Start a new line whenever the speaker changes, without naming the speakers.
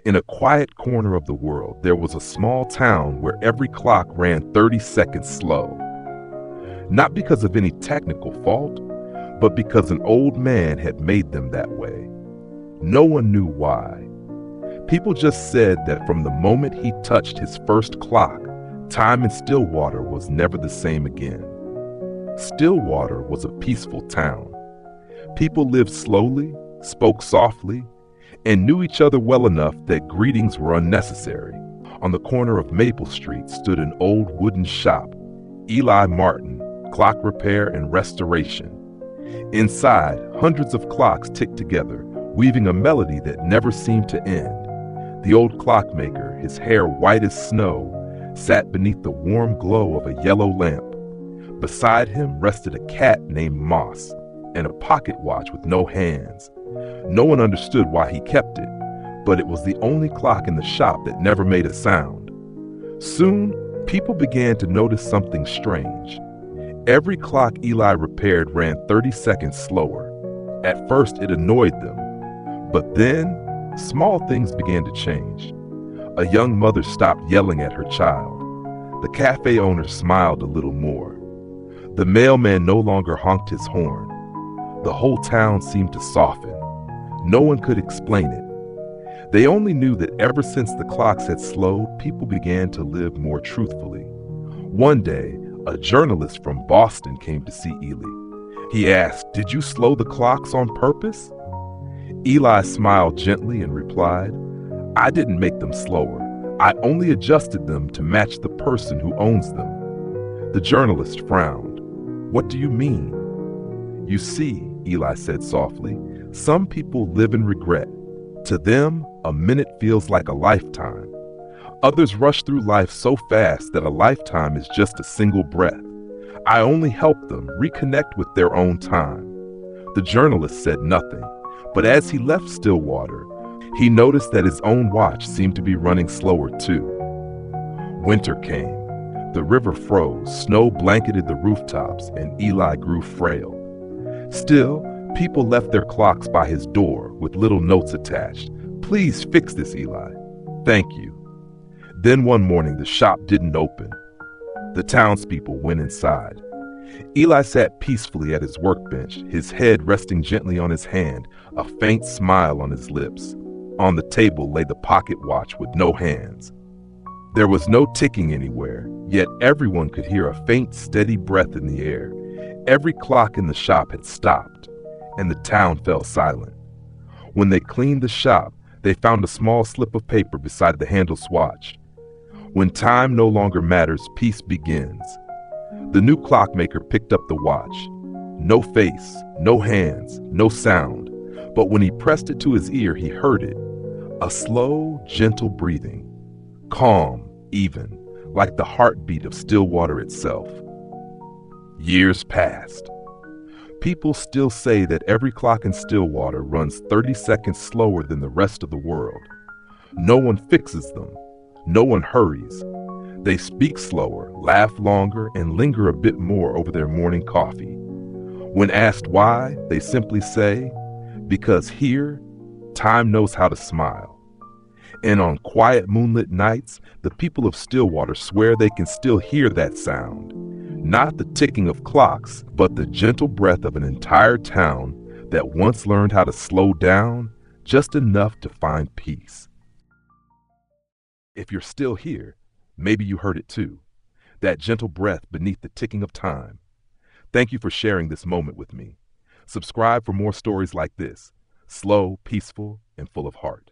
In a quiet corner of the world, there was a small town where every clock ran 30 seconds slow. Not because of any technical fault, but because an old man had made them that way. No one knew why. People just said that from the moment he touched his first clock, time in Stillwater was never the same again. Stillwater was a peaceful town. People lived slowly, spoke softly, and knew each other well enough that greetings were unnecessary. On the corner of Maple Street stood an old wooden shop, Eli Martin, Clock Repair and Restoration. Inside, hundreds of clocks ticked together, weaving a melody that never seemed to end. The old clockmaker, his hair white as snow, sat beneath the warm glow of a yellow lamp. Beside him rested a cat named Moss and a pocket watch with no hands. No one understood why he kept it, but it was the only clock in the shop that never made a sound. Soon, people began to notice something strange. Every clock Eli repaired ran 30 seconds slower. At first, it annoyed them, but then, small things began to change. A young mother stopped yelling at her child. The cafe owner smiled a little more. The mailman no longer honked his horn. The whole town seemed to soften. No one could explain it. They only knew that ever since the clocks had slowed, people began to live more truthfully. One day, a journalist from Boston came to see Eli. He asked, "Did you slow the clocks on purpose?" Eli smiled gently and replied, "I didn't make them slower. I only adjusted them to match the person who owns them." The journalist frowned. "What do you mean?" "You see," Eli said softly, "some people live in regret. To them, a minute feels like a lifetime. Others rush through life so fast that a lifetime is just a single breath. I only help them reconnect with their own time." The journalist said nothing, but as he left Stillwater, he noticed that his own watch seemed to be running slower too. Winter came. The river froze, snow blanketed the rooftops, and Eli grew frail. Still, people left their clocks by his door with little notes attached. "Please fix this, Eli. Thank you." Then one morning, the shop didn't open. The townspeople went inside. Eli sat peacefully at his workbench, his head resting gently on his hand, a faint smile on his lips. On the table lay the pocket watch with no hands. There was no ticking anywhere, yet everyone could hear a faint, steady breath in the air. Every clock in the shop had stopped, and the town fell silent. When they cleaned the shop, they found a small slip of paper beside the handle watch. When time no longer matters, peace begins. The new clockmaker picked up the watch. No face, no hands, no sound. But when he pressed it to his ear, he heard it. A slow, gentle breathing. Calm, even, like the heartbeat of Stillwater itself. Years passed. People still say that every clock in Stillwater runs 30 seconds slower than the rest of the world. No one fixes them. No one hurries. They speak slower, laugh longer, and linger a bit more over their morning coffee. When asked why, they simply say, "Because here, time knows how to smile." And on quiet moonlit nights, the people of Stillwater swear they can still hear that sound. Not the ticking of clocks, but the gentle breath of an entire town that once learned how to slow down just enough to find peace. If you're still here, maybe you heard it too. That gentle breath beneath the ticking of time. Thank you for sharing this moment with me. Subscribe for more stories like this, slow, peaceful, and full of heart.